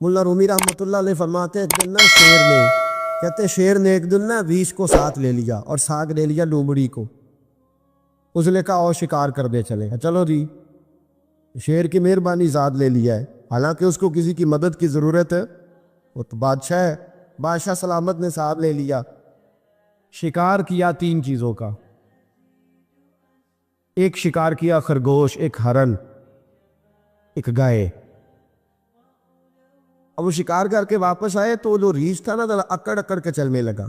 ملا رومی رحمۃ اللہ علیہ فرماتے ہیں ایک دن نا شیر نے، کہتے شیر نے ایک دن نا ریچھ کو ساتھ لے لیا اور ساتھ لے لیا لومڑی کو. اس نے کہا اور شکار کر دے چلے. چلو جی، شیر کی مہربانی ذات لے لیا ہے، حالانکہ اس کو کسی کی مدد کی ضرورت ہے. وہ تو بادشاہ ہے، بادشاہ سلامت نے ساتھ لے لیا. شکار کیا 3 چیزوں کا. ایک شکار کیا خرگوش، ایک ہرن، ایک گائے. اب وہ شکار کر کے واپس آئے تو جو ریچھ تھا نا اکڑ اکڑ کے چلنے لگا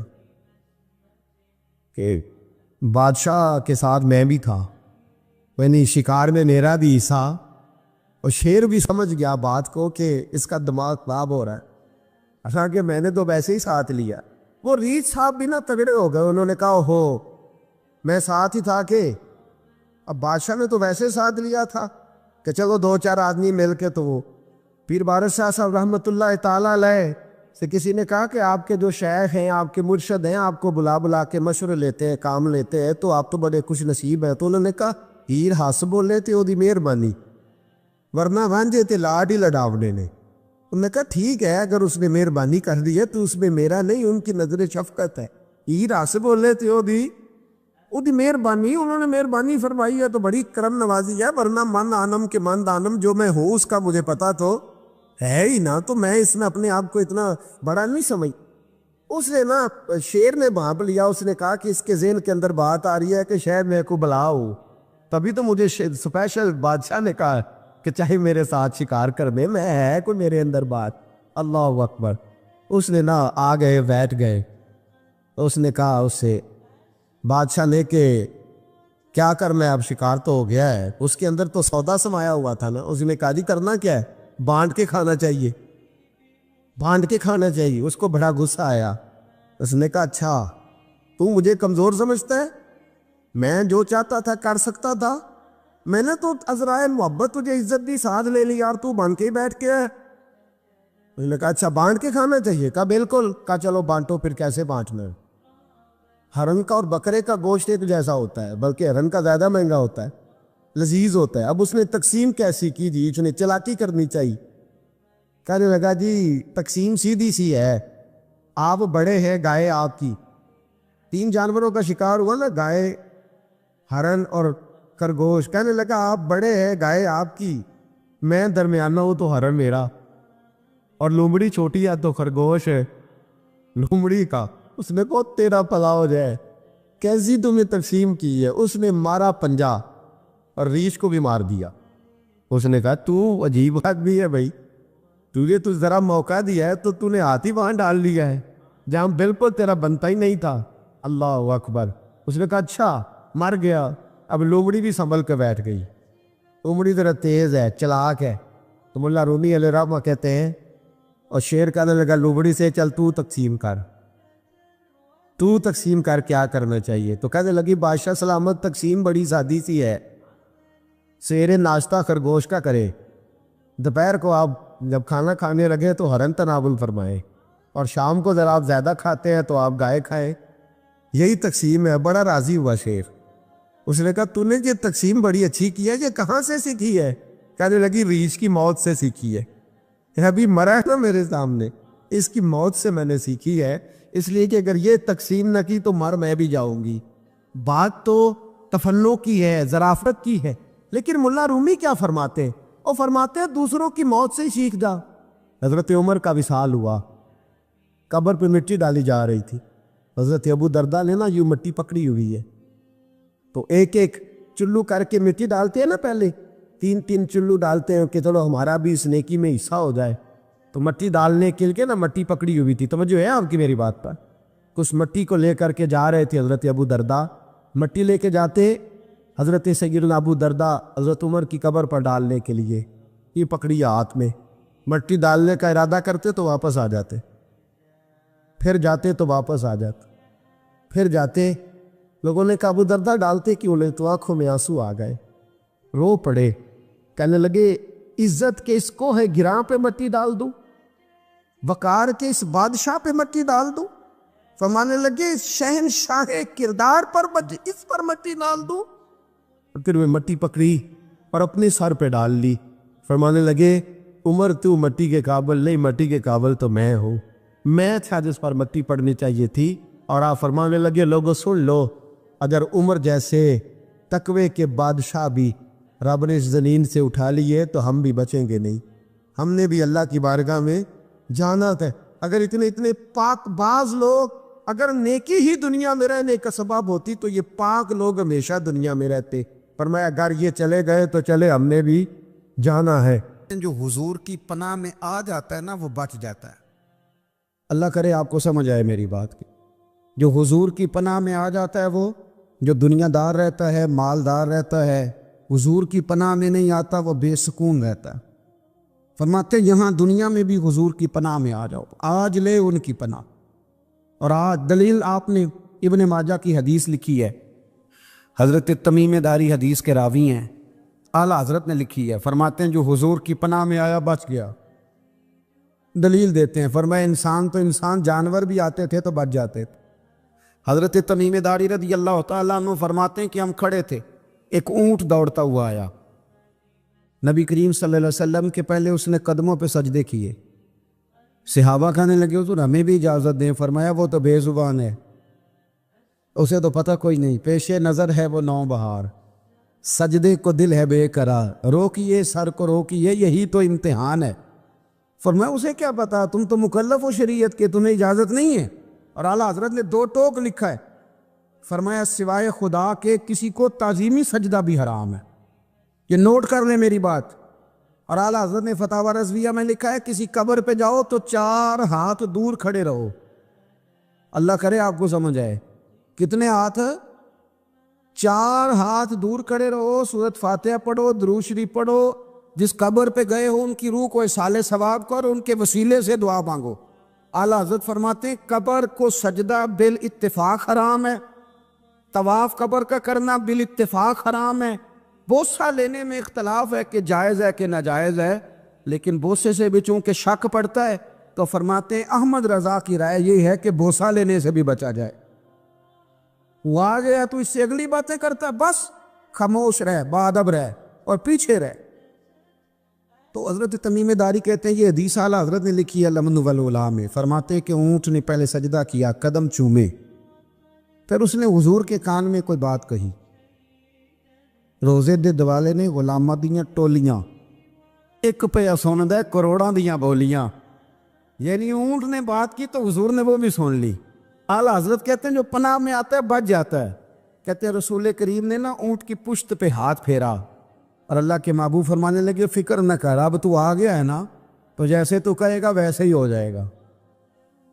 کہ بادشاہ کے ساتھ میں بھی تھا، یعنی شکار میں میرا بھی حصہ. اور شیر بھی سمجھ گیا بات کو کہ اس کا دماغ خراب ہو رہا ہے، حالانکہ میں نے تو ویسے ہی ساتھ لیا. وہ ریچھ صاحب بھی نا تگڑے ہو گئے، انہوں نے کہا ہو میں ساتھ ہی تھا کہ اب بادشاہ نے تو ویسے ساتھ لیا تھا کہ چلو 2-4 آدمی مل کے. تو وہ پیر بارش شاہ صاحب رحمۃ اللہ تعالیٰ علیہ سے کسی نے کہا کہ آپ کے جو شیخ ہیں، آپ کے مرشد ہیں، آپ کو بلا بلا کے مشورے لیتے ہیں، کام لیتے ہیں، تو آپ تو بڑے خوش نصیب ہیں. تو انہوں نے کہا ہیر ہس بولے تے وہ دی مہربانی، ورنہ وانجے تے لاڈ ہی لڈاونے نے. انہوں نے کہا ٹھیک ہے، اگر اس نے مہربانی کر دی ہے تو اس میں میرا نہیں، ان کی نظر شفقت ہے. ہیر ہس بولے تے وہ دی مہربانی، انہوں نے مہربانی فرمائی ہے تو بڑی کرم نوازی ہے، ورنہ من آنم کے من دانم، جو میں ہوں اس کا مجھے پتا تو ہے ہی نا، تو میں اس میں اپنے آپ کو اتنا بڑا نہیں سمجھ. اس نے نا شیر نے بھانپ لیا، اس نے کہا کہ اس کے ذہن کے اندر بات آ رہی ہے کہ شاید میں کو بلاؤ، تبھی تو مجھے سپیشل بادشاہ نے کہا کہ چاہے میرے ساتھ شکار کر دے، میں ہے کوئی میرے اندر بات. اللہ اکبر. اس نے نا آ گئے، بیٹھ گئے. اس نے کہا اس سے بادشاہ نے کہ کیا کرنا ہے، اب شکار تو ہو گیا ہے. اس کے اندر تو سودا سمایا ہوا تھا نا. اس نے کہا جی کرنا کیا ہے، بانٹ کے کھانا چاہیے، بانٹ کے کھانا چاہیے. اس کو بڑا غصہ آیا. اس نے کہا اچھا تو مجھے کمزور سمجھتا ہے، میں جو چاہتا تھا کر سکتا تھا، میں نے تو عذرائے محبت تجھے عزت دی، ساتھ لے لی یار، تو بن کے ہی بیٹھ کے ہے. اس نے کہا اچھا بانٹ کے کھانا چاہیے. کہا بالکل. کہا چلو بانٹو. پھر کیسے بانٹنا ہے؟ ہرن کا اور بکرے کا گوشت ایک جیسا ہوتا ہے، بلکہ ہرن کا زیادہ مہنگا ہوتا ہے، لذیذ ہوتا ہے. اب اس نے تقسیم کیسی کی جی؟ اس نے چلاکی کرنی چاہیے. کہنے لگا جی تقسیم سیدھی سی ہے، آپ بڑے ہیں، گائے آپ کی، 3 جانوروں کا شکار ہوا نا، گائے، ہرن اور خرگوش. کہنے لگا آپ بڑے ہیں، گائے آپ کی، میں درمیانہ ہوں تو ہرن میرا، اور لومڑی چھوٹی ہے تو خرگوش ہے لومڑی کا. اس نے کہا تیرا پلا ہو جائے، کیسی تم نے تقسیم کی ہے؟ اس نے مارا پنجا اور ریچھ کو بھی مار دیا. اس نے کہا تو عجیب آدمی ہے بھائی، تجھے تو ذرا موقع دیا ہے تو نے ہاتھ ہی وہاں ڈال لیا ہے جہاں بالکل تیرا بنتا ہی نہیں تھا. اللہ اکبر. اس نے کہا اچھا مر گیا. اب لومڑی بھی سنبھل کے بیٹھ گئی. لومڑی ذرا تیز ہے، چلاک ہے. تو ملا رومی علیہ رحمہ کہتے ہیں، اور شیر کہنے لگا لومڑی سے چل تو تقسیم کر، تو تقسیم کر کیا کرنا چاہیے. تو کہنے لگی بادشاہ سلامت تقسیم بڑی سادی سی ہے، سویرے ناشتہ خرگوش کا کرے، دوپہر کو آپ جب کھانا کھانے لگے تو ہرن تناول فرمائے، اور شام کو ذرا آپ زیادہ کھاتے ہیں تو آپ گائے کھائیں. یہی تقسیم ہے. بڑا راضی ہوا شیر. اس نے کہا تو نے یہ تقسیم بڑی اچھی کی ہے، یہ کہاں سے سیکھی ہے؟ کہنے لگی ریچھ کی موت سے سیکھی ہے. ابھی مرا ہے نا میرے سامنے، اس کی موت سے میں نے سیکھی ہے، اس لیے کہ اگر یہ تقسیم نہ کی تو مر میں بھی جاؤں گی. بات تو تفنن کی ہے، ظرافت کی ہے. لیکن ملا رومی کیا فرماتے ہیں؟ وہ فرماتے ہیں دوسروں کی موت سے ہی سیکھ جا. حضرت عمر کا وصال ہوا، قبر پہ مٹی ڈالی جا رہی تھی. حضرت ابو دردہ نے نا یوں مٹی پکڑی ہوئی ہے، تو ایک ایک چلو کر کے مٹی ڈالتے ہیں نا، پہلے 3 چلو ڈالتے ہیں کہ چلو ہمارا بھی اس نیکی میں حصہ ہو جائے. تو مٹی ڈالنے کے لیے نا مٹی پکڑی ہوئی تھی. توجہ ہے آپ کی میری بات پر؟ کچھ مٹی کو لے کر کے جا رہے تھے حضرت ابو دردہ. مٹی لے کے جاتے حضرت سیدنا ابو دردہ حضرت عمر کی قبر پر ڈالنے کے لیے، یہ پکڑی ہاتھ میں، مٹی ڈالنے کا ارادہ کرتے تو واپس آ جاتے، پھر جاتے تو واپس آ جاتے، پھر جاتے. لوگوں نے کہا ابو دردہ ڈالتے کیوں نہیں؟ تو آنکھوں میں آنسو آ گئے، رو پڑے. کہنے لگے عزت کے اس کوہ گراں پہ مٹی ڈال دوں، وقار کے اس بادشاہ پہ مٹی ڈال دوں؟ فرمانے لگے شہنشاہ کردار پر اس پر مٹی ڈال دوں. پھر میں مٹی پکڑی اور اپنے سر پہ ڈال لی. فرمانے لگے عمر تو مٹی کے قابل نہیں، مٹی کے قابل تو میں ہوں، میں تھا جس پر مٹی پڑنی چاہیے تھی۔ اور آپ فرمانے لگے لوگوں سن لو، اگر عمر جیسے تقوی کے بادشاہ بھی رب نے اس زمین سے اٹھا لیے تو ہم بھی بچیں گے نہیں، ہم نے بھی اللہ کی بارگاہ میں جانا ہے۔ اگر اتنے پاک باز لوگ، اگر نیکی ہی دنیا میں رہنے کا سبب ہوتی تو یہ پاک لوگ ہمیشہ دنیا میں رہتے، پر میں اگر یہ چلے گئے تو چلے، ہم نے بھی جانا ہے۔ جو حضور کی پناہ میں آ جاتا ہے نا وہ بچ جاتا ہے۔ اللہ کرے آپ کو سمجھ آئے میری بات کی۔ جو حضور کی پناہ میں آ جاتا ہے وہ، جو دنیا دار رہتا ہے، مالدار رہتا ہے، حضور کی پناہ میں نہیں آتا وہ بے سکون رہتا ہے۔ فرماتے یہاں دنیا میں بھی حضور کی پناہ میں آ جاؤ، آج لے ان کی پناہ۔ اور آج دلیل آپ نے ابن ماجہ کی حدیث لکھی ہے، حضرت تمیم داری حدیث کے راوی ہیں، اعلیٰ حضرت نے لکھی ہے، فرماتے ہیں جو حضور کی پناہ میں آیا بچ گیا۔ دلیل دیتے ہیں، فرمایا انسان تو انسان، جانور بھی آتے تھے تو بچ جاتے تھے۔ حضرت تمیم داری رضی اللہ تعالیٰ عنہ فرماتے ہیں کہ ہم کھڑے تھے، ایک اونٹ دوڑتا ہوا آیا، نبی کریم صلی اللہ علیہ وسلم کے پہلے اس نے قدموں پہ سجدے کیے، صحابہ کہنے لگے حضور ہمیں بھی اجازت دیں، فرمایا وہ تو بے زبان ہے، اسے تو پتہ کوئی نہیں، پیش نظر ہے وہ نو بہار، سجدے کو دل ہے بے قرار، روکیے سر کو روکیے یہی تو امتحان ہے۔ فرمایا اسے کیا پتا، تم تو مکلف ہو شریعت کے، تمہیں اجازت نہیں ہے۔ اور اعلیٰ حضرت نے 2 ٹوک لکھا ہے، فرمایا سوائے خدا کے کسی کو تعظیمی سجدہ بھی حرام ہے، یہ نوٹ کر لیں میری بات۔ اور اعلیٰ حضرت نے فتاوی رضویہ میں لکھا ہے کسی قبر پہ جاؤ تو 4 ہاتھ دور کھڑے رہو، اللہ کرے آپ کو سمجھ آئے، کتنے ہاتھ؟ 4 ہاتھ دور کھڑے رہو، سورۃ فاتحہ پڑھو، درود شریف پڑھو، جس قبر پہ گئے ہو ان کی روح کو اصال ثواب کر، ان کے وسیلے سے دعا مانگو۔ اعلیٰ حضرت فرماتے ہیں قبر کو سجدہ بالاتفاق حرام ہے، طواف قبر کا کرنا بالاتفاق حرام ہے، بوسہ لینے میں اختلاف ہے کہ جائز ہے کہ ناجائز ہے، لیکن بوسے سے بھی چونکہ شک پڑتا ہے تو فرماتے ہیں احمد رضا کی رائے یہ ہے کہ بوسہ لینے سے بھی بچا جائے۔ وہ آ گیا تو اس سے اگلی باتیں کرتا ہے، بس خاموش رہ، باادب رہ اور پیچھے رہ۔ تو حضرت تمیم داری کہتے ہیں یہ حدیث اعلیٰ حضرت نے لکھی ہے لمن والولا میں، فرماتے ہیں کہ اونٹ نے پہلے سجدہ کیا، قدم چومے، پھر اس نے حضور کے کان میں کوئی بات کہی، روزے دے دوالے نے غلامہ دیاں ٹولیاں، ایک پہ سن دے کروڑاں دیاں بولیاں، یعنی اونٹ نے بات کی تو حضور نے وہ بھی سن لی۔ اعلیٰ حضرت کہتے ہیں جو پناہ میں آتا ہے بچ جاتا ہے۔ کہتے ہیں رسول کریم نے نا اونٹ کی پشت پہ ہاتھ پھیرا اور اللہ کے محبوب فرمانے لگے فکر نہ کر، اب تو آ گیا ہے نا تو جیسے تو کہے گا ویسے ہی ہو جائے گا،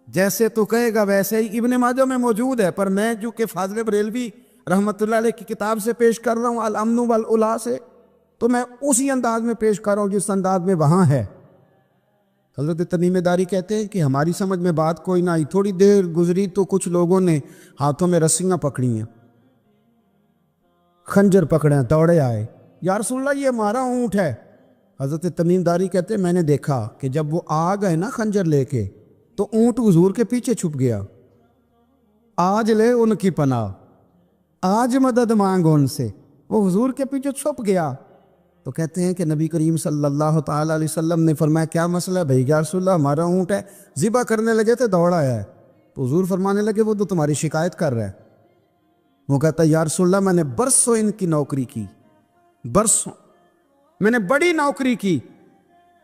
جیسے تو کہے گا ویسے ہی۔ ابن ماجہ میں موجود ہے، پر میں جو کہ فاضل بریلوی رحمۃ اللہ علیہ کی کتاب سے پیش کر رہا ہوں الامن والاولا سے، تو میں اسی انداز میں پیش کر رہا ہوں جس انداز میں وہاں ہے۔ حضرت تمیم داری کہتے ہیں کہ ہماری سمجھ میں بات کوئی نہ آئی، تھوڑی دیر گزری تو کچھ لوگوں نے ہاتھوں میں رسیاں پکڑی ہیں، خنجر پکڑے ہیں، دوڑے آئے، یا رسول اللہ یہ ہمارا اونٹ ہے۔ حضرت تمیم داری کہتے ہیں میں نے دیکھا کہ جب وہ آ گئے نا خنجر لے کے تو اونٹ حضور کے پیچھے چھپ گیا، آج لے ان کی پناہ، آج مدد مانگ ان سے، وہ حضور کے پیچھے چھپ گیا۔ تو کہتے ہیں کہ نبی کریم صلی اللہ تعالیٰ علیہ وسلم نے فرمایا کیا مسئلہ ہے بھائی؟ یا رسول اللہ ہمارا اونٹ ہے، ذبح کرنے لگے تھے دوڑا ہے۔ تو حضور فرمانے لگے وہ تو تمہاری شکایت کر رہا ہے۔ وہ کہتا ہے یا رسول اللہ میں نے برسوں ان کی نوکری کی، برسوں میں نے بڑی نوکری کی۔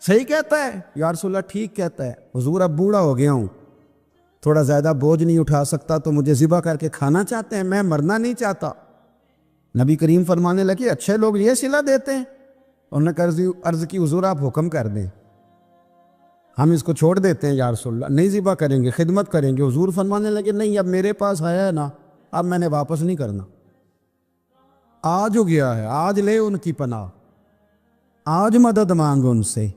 صحیح کہتا ہے یا رسول اللہ؟ ٹھیک کہتا ہے حضور، اب بوڑھا ہو گیا ہوں، تھوڑا زیادہ بوجھ نہیں اٹھا سکتا تو مجھے ذبح کر کے کھانا چاہتے ہیں، میں مرنا نہیں چاہتا۔ نبی کریم فرمانے لگے اچھے لوگ یہ صلہ دیتے ہیں؟ انہوں نے عرض کی حضور آپ حکم کر دیں، ہم اس کو چھوڑ دیتے ہیں یا رسول اللہ، نہیں ذبح کریں گے، خدمت کریں گے۔ حضور فرمانے لگے نہیں، اب میرے پاس آیا ہے نا، اب میں نے واپس نہیں کرنا، آج ہو گیا ہے، آج لے ان کی پناہ، آج مدد مانگ ان سے،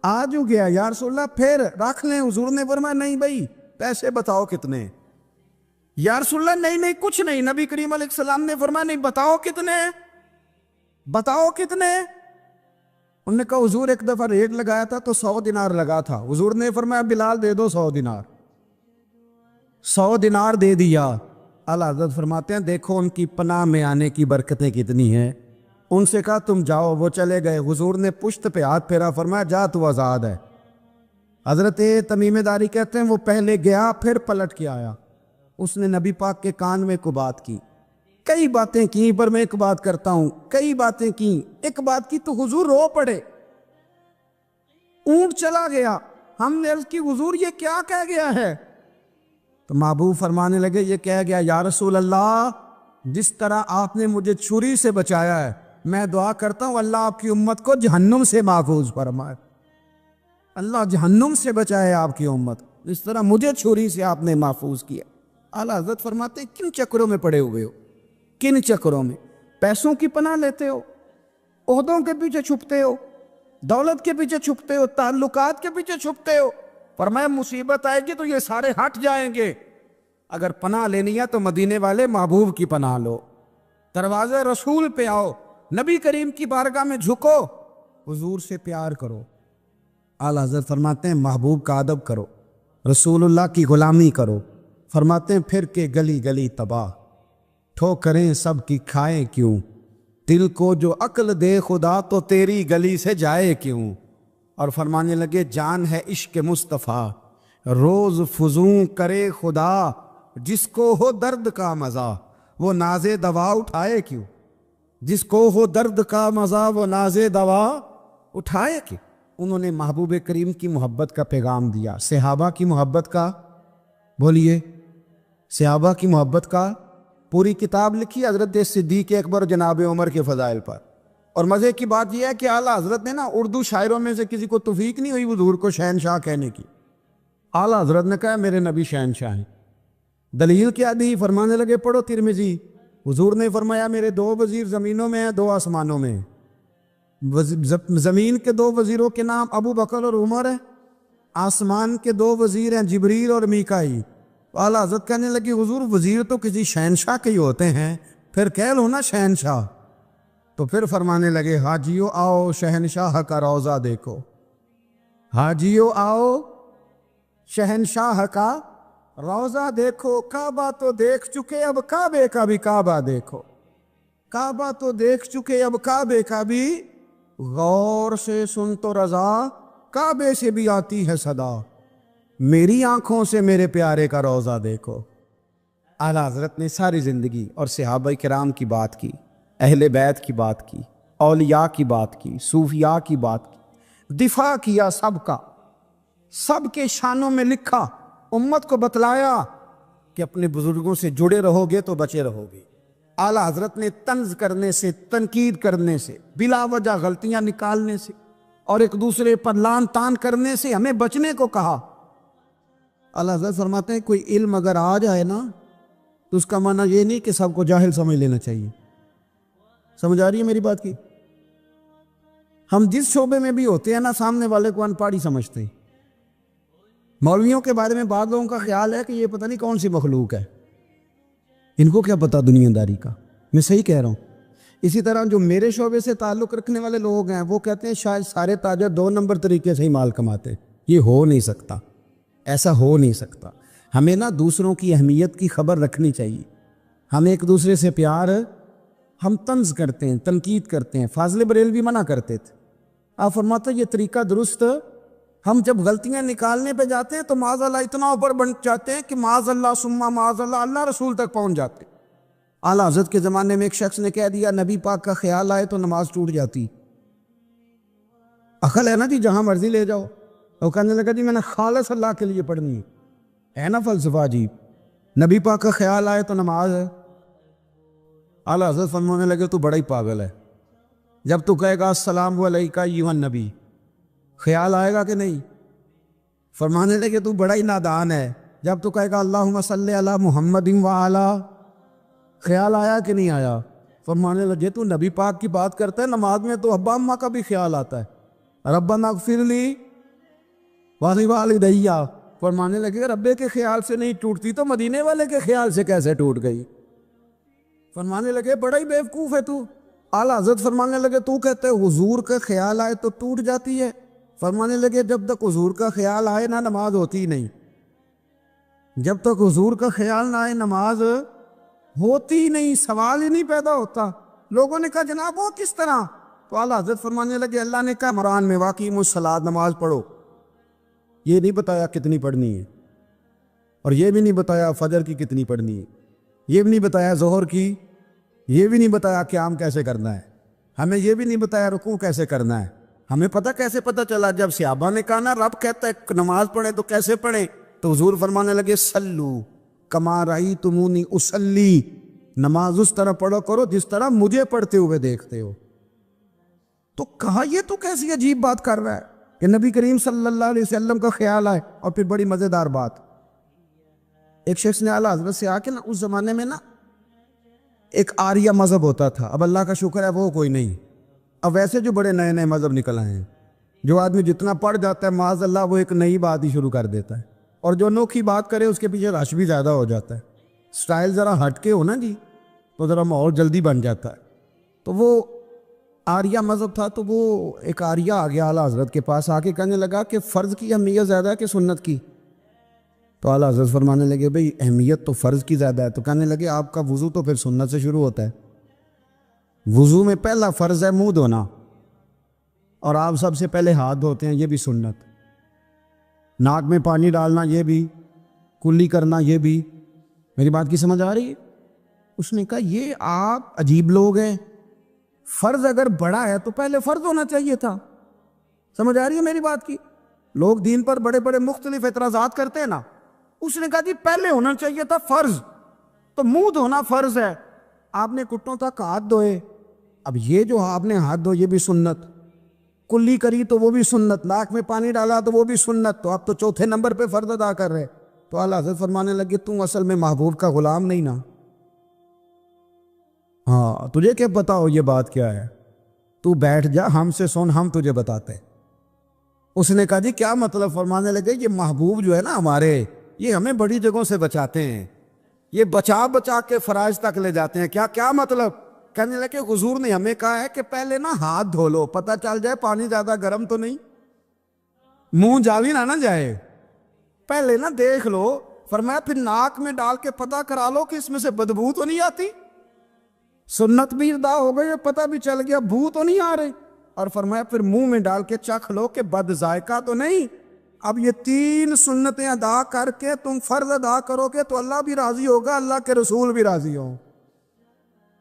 آج ہو گیا یا رسول اللہ پھر رکھ لیں۔ حضور نے فرمایا نہیں بھائی پیسے بتاؤ کتنے؟ یا رسول اللہ نہیں کچھ نہیں۔ نبی کریم علیہ السلام نے فرمایا نہیں، بتاؤ کتنے، بتاؤ کتنے؟ انہوں نے کہا حضور ایک دفعہ ریٹ لگایا تھا تو 100 دینار لگا تھا، حضور نے فرمایا بلال دے دو 100 دینار، 100 دینار دے دیا۔ اعلیٰ حضرت فرماتے ہیں دیکھو ان کی پناہ میں آنے کی برکتیں کتنی ہیں، ان سے کہا تم جاؤ، وہ چلے گئے۔ حضور نے پشت پہ ہاتھ پھیرا، فرمایا جا تو آزاد ہے۔ حضرت تمیم داری کہتے ہیں وہ پہلے گیا پھر پلٹ کے آیا، اس نے نبی پاک کے کان میں کو بات کی، کئی باتیں کی، پر میں ایک بات کرتا ہوں، کئی باتیں کی، ایک بات کی تو حضور رو پڑے۔ اونٹ چلا گیا، ہم نے عرض کی حضور یہ کیا کہہ گیا ہے؟ تو محبوب فرمانے لگے یہ کہہ گیا یا رسول اللہ جس طرح آپ نے مجھے چھری سے بچایا ہے، میں دعا کرتا ہوں اللہ آپ کی امت کو جہنم سے محفوظ فرمائے، اللہ جہنم سے بچائے آپ کی امت، اس طرح مجھے چھری سے آپ نے محفوظ کیا۔ اعلیٰ حضرت فرماتے ہیں کن چکروں میں پڑے ہوئے ہو، کن چکروں میں؟ پیسوں کی پناہ لیتے ہو، عہدوں کے پیچھے چھپتے ہو، دولت کے پیچھے چھپتے ہو، تعلقات کے پیچھے چھپتے ہو۔ فرمایا مصیبت آئے گی تو یہ سارے ہٹ جائیں گے، اگر پناہ لینی ہے تو مدینے والے محبوب کی پناہ لو، دروازے رسول پہ آؤ، نبی کریم کی بارگاہ میں جھکو، حضور سے پیار کرو۔ اعلیٰ حضرت فرماتے ہیں محبوب کا ادب کرو، رسول اللہ کی غلامی کرو۔ فرماتے ہیں پھر کے گلی گلی تباہ، ٹھوکریں سب کی کھائے کیوں، دل کو جو عقل دے خدا تو تیری گلی سے جائے کیوں۔ اور فرمانے لگے جان ہے عشق مصطفیٰ، روز فزوں کرے خدا، جس کو ہو درد کا مزہ وہ ناز دوا اٹھائے کیوں، جس کو ہو درد کا مزہ وہ ناز دوا اٹھائے کیوں۔ انہوں نے محبوب کریم کی محبت کا پیغام دیا، صحابہ کی محبت کا، بولیے صحابہ کی محبت کا پوری کتاب لکھی حضرت صدیق اکبر جناب عمر کے فضائل پر۔ اور مزے کی بات یہ ہے کہ اعلیٰ حضرت نے نا اردو شاعروں میں سے کسی کو توفیق نہیں ہوئی حضور کو شہنشاہ کہنے کی، اعلیٰ حضرت نے کہا میرے نبی شہنشاہ ہیں۔ دلیل کیا دی؟ فرمانے لگے پڑھو ترمذی، حضور نے فرمایا میرے 2 وزیر زمینوں میں ہیں 2 آسمانوں میں ہیں، زمین کے 2 وزیروں کے نام ابو بکر اور عمر ہیں، آسمان کے 2 وزیر ہیں جبریل اور میکائیل۔ اعلیٰ حضرت کہنے لگی حضور وزیر تو کسی شہنشاہ کے ہی ہوتے ہیں، پھر کہہ لو نا شہنشاہ۔ تو پھر فرمانے لگے حاجیو آؤ شہنشاہ کا روضہ دیکھو، حاجیو آؤ شہنشاہ کا روضہ دیکھو، کعبہ تو دیکھ چکے اب کعبے کا بھی کعبہ دیکھو، کعبہ تو دیکھ چکے اب کعبے کا بھی، غور سے سن تو رضا کعبے سے بھی آتی ہے صدا، میری آنکھوں سے میرے پیارے کا روضہ دیکھو۔ اعلیٰ حضرت نے ساری زندگی اور صحابہ کرام کی بات کی، اہل بیت کی بات کی، اولیاء کی بات کی، صوفیاء کی بات کی، دفاع کیا سب کا، سب کے شانوں میں لکھا، امت کو بتلایا کہ اپنے بزرگوں سے جڑے رہو گے تو بچے رہو گے۔ اعلیٰ حضرت نے طنز کرنے سے، تنقید کرنے سے، بلا وجہ غلطیاں نکالنے سے اور ایک دوسرے پر لان تان کرنے سے ہمیں بچنے کو کہا۔ اعلیٰ حضرت فرماتے ہیں کوئی علم اگر آ جائے نا تو اس کا معنی یہ نہیں کہ سب کو جاہل سمجھ لینا چاہیے۔ سمجھ آ رہی ہے میری بات کی؟ ہم جس شعبے میں بھی ہوتے ہیں نا سامنے والے کو ان پڑھ ہی سمجھتے ہیں۔ مولویوں کے بارے میں بعض لوگوں کا خیال ہے کہ یہ پتہ نہیں کون سی مخلوق ہے، ان کو کیا پتہ دنیا داری کا، میں صحیح کہہ رہا ہوں۔ اسی طرح جو میرے شعبے سے تعلق رکھنے والے لوگ ہیں وہ کہتے ہیں شاید سارے تاجر 2 نمبر طریقے سے ہی مال کماتے، یہ ہو نہیں سکتا، ایسا ہو نہیں سکتا۔ ہمیں نا دوسروں کی اہمیت کی خبر رکھنی چاہیے، ہم ایک دوسرے سے پیار، ہم طنز کرتے ہیں، تنقید کرتے ہیں، فاضل بریلوی منع کرتے تھے، آپ فرماتے ہیں یہ طریقہ درست، ہم جب غلطیاں نکالنے پہ جاتے ہیں تو معاذ اللہ اتنا اوپر بن جاتے ہیں کہ معاذ اللہ ثم معاذ اللہ اللہ رسول تک پہنچ جاتے ہیں۔ اعلیٰ حضرت کے زمانے میں ایک شخص نے کہہ دیا نبی پاک کا خیال آئے تو نماز ٹوٹ جاتی، عقل ہے نا جی جہاں مرضی لے جاؤ۔ وہ کہنے لگا جی میں نے خالص اللہ کے لیے پڑھنی ہے نا فلسفہ جی، نبی پاک کا خیال آئے تو نماز ہے۔ اعلیٰ حضرت فرمانے لگے تو بڑا ہی پاگل ہے، جب تو کہے گا السلام علیکہ ایھا النبی خیال آئے گا کہ نہیں؟ فرمانے لگے تو بڑا ہی نادان ہے، جب تو کہے گا اللہم صلی علی محمد وعلی خیال آیا کہ نہیں آیا؟ فرمانے لگے تو نبی پاک کی بات کرتا ہے، نماز میں تو ابا اماں کا بھی خیال آتا ہے، ربنا اغفر لی ولیوالدی، فرمانے لگے ربے کے خیال سے نہیں ٹوٹتی تو مدینے والے کے خیال سے کیسے ٹوٹ گئی؟ فرمانے لگے بڑا ہی بیوقوف ہے تو۔ اعلیٰ حضرت فرمانے لگے تو کہتے ہیں حضور کا خیال آئے تو ٹوٹ جاتی ہے؟ فرمانے لگے جب تک حضور کا خیال آئے نہ نماز ہوتی ہی نہیں، جب تک حضور کا خیال نہ آئے نماز ہوتی ہی نہیں، سوال ہی نہیں پیدا ہوتا۔ لوگوں نے کہا جناب وہ کس طرح؟ تو اعلیٰ حضرت فرمانے لگے اللہ نے کہا قرآن میں واقعی الصلاۃ نماز پڑھو، یہ نہیں بتایا کتنی پڑھنی ہے، اور یہ بھی نہیں بتایا فجر کی کتنی پڑھنی ہے، یہ بھی نہیں بتایا ظہر کی، یہ بھی نہیں بتایا قیام کیسے کرنا ہے، ہمیں یہ بھی نہیں بتایا رکوع کیسے کرنا ہے۔ ہمیں پتہ کیسے پتہ چلا؟ جب صحابہ نے کہا نا رب کہتا ہے نماز پڑھیں تو کیسے پڑھیں، تو حضور فرمانے لگے سلو کما رأیتمونی اصلی، نماز اس طرح پڑھو کرو جس طرح مجھے پڑھتے ہوئے دیکھتے ہو۔ تو کہا یہ تو کیسی عجیب بات کر رہا ہے کہ نبی کریم صلی اللہ علیہ وسلم کا خیال آئے۔ اور پھر بڑی مزیدار بات، ایک شخص نے اعلیٰ حضرت سے آ کے نا اس زمانے میں نا ایک آریہ مذہب ہوتا تھا، اب اللہ کا شکر ہے وہ کوئی نہیں، اب ویسے جو بڑے نئے نئے مذہب نکل آئے ہیں، جو آدمی جتنا پڑھ جاتا ہے معاذ اللہ وہ ایک نئی بات ہی شروع کر دیتا ہے، اور جو انوکھی بات کرے اس کے پیچھے رش بھی زیادہ ہو جاتا ہے، سٹائل ذرا ہٹ کے ہو نا جی تو ذرا ماحول جلدی بن جاتا ہے۔ تو وہ آریہ مذہب تھا، تو وہ ایک آریہ آ گیا اعلیٰ حضرت کے پاس آ کے کہنے لگا کہ فرض کی اہمیت زیادہ ہے کہ سنت کی؟ تو اعلیٰ حضرت فرمانے لگے بھئی اہمیت تو فرض کی زیادہ ہے۔ تو کہنے لگے آپ کا وضو تو پھر سنت سے شروع ہوتا ہے، وضو میں پہلا فرض ہے منہ دھونا، اور آپ سب سے پہلے ہاتھ دھوتے ہیں، یہ بھی سنت، ناک میں پانی ڈالنا یہ بھی، کلی کرنا یہ بھی۔ میری بات کی سمجھ آ رہی ہے؟ اس نے کہا یہ آپ عجیب لوگ ہیں، فرض اگر بڑا ہے تو پہلے فرض ہونا چاہیے تھا۔ سمجھ آ رہی ہے میری بات کی؟ لوگ دین پر بڑے بڑے مختلف اعتراضات کرتے ہیں نا، اس نے کہا جی پہلے ہونا چاہیے تھا فرض، تو منہ دھونا فرض ہے، آپ نے گھٹنوں تک ہاتھ دھوئے، اب یہ جو آپ نے ہاتھ دھو یہ بھی سنت، کلی کری تو وہ بھی سنت، ناک میں پانی ڈالا تو وہ بھی سنت، تو آپ تو چوتھے نمبر پہ فرض ادا کر رہے۔ تو اعلیٰ حضرت فرمانے لگے تم اصل میں محبوب کا غلام نہیں نا، ہاں تجھے کیا پتا ہو یہ بات کیا ہے، تو بیٹھ جا ہم سے سن، ہم تجھے بتاتے۔ اس نے کہا جی کیا مطلب؟ فرمانے لگے یہ محبوب جو ہے نا ہمارے، یہ ہمیں بڑی جگہوں سے بچاتے ہیں، یہ بچا بچا کے فرائض تک لے جاتے ہیں۔ کیا مطلب؟ کہنے لگے حضور نے ہمیں کہا ہے کہ پہلے نا ہاتھ دھو لو، پتہ چل جائے پانی زیادہ گرم تو نہیں، منہ جاوی نہ جائے، پہلے نا دیکھ لو۔ فرمایا پھر ناک میں ڈال کے پتہ کرا لو کہ اس میں سے بدبو تو نہیں آتی، سنت بھی ادا ہو گئی، پتہ بھی چل گیا بو تو نہیں آ رہے، اور فرمایا پھر منہ میں ڈال کے چکھ لو کہ بد ذائقہ تو نہیں۔ اب یہ 3 سنتیں ادا کر کے تم فرض ادا کرو گے تو اللہ بھی راضی ہوگا، اللہ کے رسول بھی راضی ہوں۔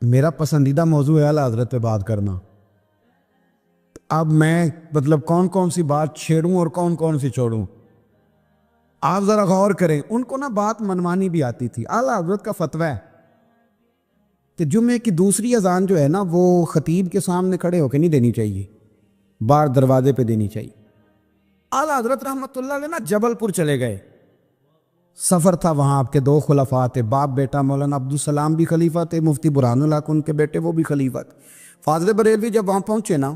میرا پسندیدہ موضوع ہے اعلیٰ حضرت پہ بات کرنا۔ اب میں مطلب کون سی بات چھیڑوں اور کون سی چھوڑوں، آپ ذرا غور کریں۔ ان کو نا بات منوانی بھی آتی تھی۔ اعلیٰ حضرت کا فتویٰ ہے کہ جمعے کی دوسری اذان جو ہے نا وہ خطیب کے سامنے کھڑے ہو کے نہیں دینی چاہیے، باہر دروازے پہ دینی چاہیے۔ اعلیٰ حضرت رحمۃ اللہ علیہ نا جبل پور چلے گئے، سفر تھا، وہاں آپ کے 2 خلفاء تھے، باپ بیٹا، مولانا عبدالسلام بھی خلیفہ تھے، مفتی برہان اللہ ان کے بیٹے وہ بھی خلیفہ تھے۔ فاضل بریلوی جب وہاں پہنچے نا،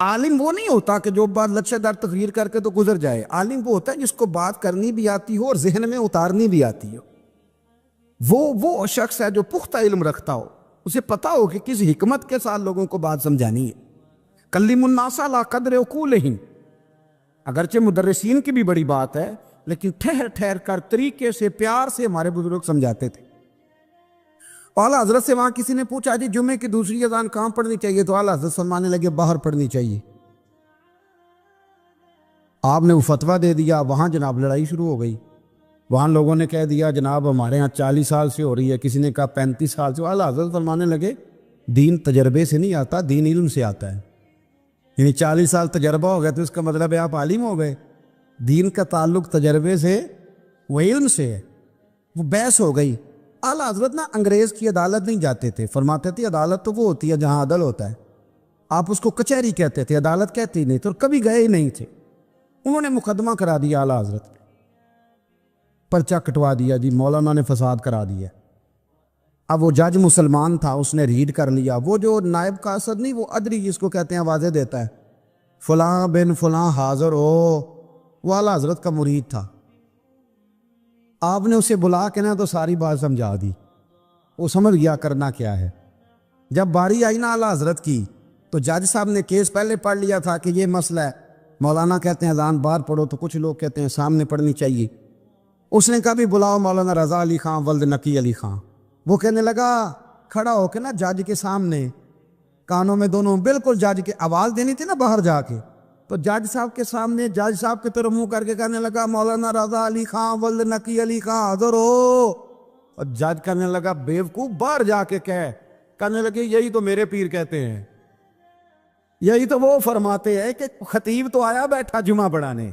عالم وہ نہیں ہوتا کہ جو بات لچھے دار تقریر کر کے تو گزر جائے، عالم وہ ہوتا ہے جس کو بات کرنی بھی آتی ہو اور ذہن میں اتارنی بھی آتی ہو۔ وہ شخص ہے جو پختہ علم رکھتا ہو، اسے پتا ہو کہ کس حکمت کے ساتھ لوگوں کو بات سمجھانی ہے۔ کلم الناس علی قدر عقولہم، اگرچہ مدرسین کی بھی بڑی بات ہے، لیکن ٹھہر کر طریقے سے پیار سے ہمارے بزرگ سمجھاتے تھے۔ اعلیٰ حضرت سے وہاں کسی نے پوچھا جی جمعے کی دوسری اذان کہاں پڑھنی چاہیے؟ تو اعلیٰ حضرت فرمانے لگے باہر پڑھنی چاہیے۔ آپ نے وہ فتویٰ دے دیا، وہاں جناب لڑائی شروع ہو گئی، وہاں لوگوں نے کہہ دیا جناب ہمارے ہاں 40 سال سے ہو رہی ہے، کسی نے کہا 35 سال سے۔ اعلیٰ حضرت فرمانے لگے دین تجربے سے نہیں آتا، دین علم سے آتا ہے، یعنی 40 سال تجربہ ہو گیا تو اس کا مطلب ہے آپ عالم ہو گئے، دین کا تعلق تجربے سے وہ علم سے ہے، وہ بحث ہو گئی۔ اعلیٰ حضرت نا انگریز کی عدالت نہیں جاتے تھے، فرماتے تھے عدالت تو وہ ہوتی ہے جہاں عدل ہوتا ہے، آپ اس کو کچہری کہتے تھے، عدالت کہتے نہیں تھے، اور کبھی گئے ہی نہیں تھے۔ انہوں نے مقدمہ کرا دیا، اعلیٰ حضرت پرچہ کٹوا دیا، جی مولانا نے فساد کرا دیا۔ اب وہ جج مسلمان تھا، اس نے ریڈ کر لیا، وہ جو نائب قاصد نہیں، وہ ادری جس کو کہتے ہیں آوازیں دیتا ہے، فلاں بن فلاں حاضر ہو، وہ اعلیٰ حضرت کا مرید تھا۔ آپ نے اسے بلا کے نا تو ساری بات سمجھا دی، وہ سمجھ گیا کرنا کیا ہے۔ جب باری آئی نا اعلیٰ حضرت کی تو جج صاحب نے کیس پہلے پڑھ لیا تھا کہ یہ مسئلہ ہے، مولانا کہتے ہیں اذان باہر پڑھو تو کچھ لوگ کہتے ہیں سامنے پڑھنی چاہیے۔ اس نے کہا بھی بلاؤ مولانا رضا علی خان ولد نقی علی خان۔ وہ کہنے لگا کھڑا ہو کے نا جج کے سامنے کانوں میں دونوں بالکل جج کے آواز دینی تھی نا باہر جا کے، تو جج صاحب کے سامنے جج صاحب کی طرف منہ کر کے کہنے لگا مولانا رضا علی خان ولد نقی علی خان حاضر ہو، اور جج کہنے لگا بیوقوف باہر جا کے کہنے لگے یہی تو میرے پیر کہتے ہیں، یہی تو وہ فرماتے ہیں کہ خطیب تو آیا بیٹھا جمعہ پڑھانے،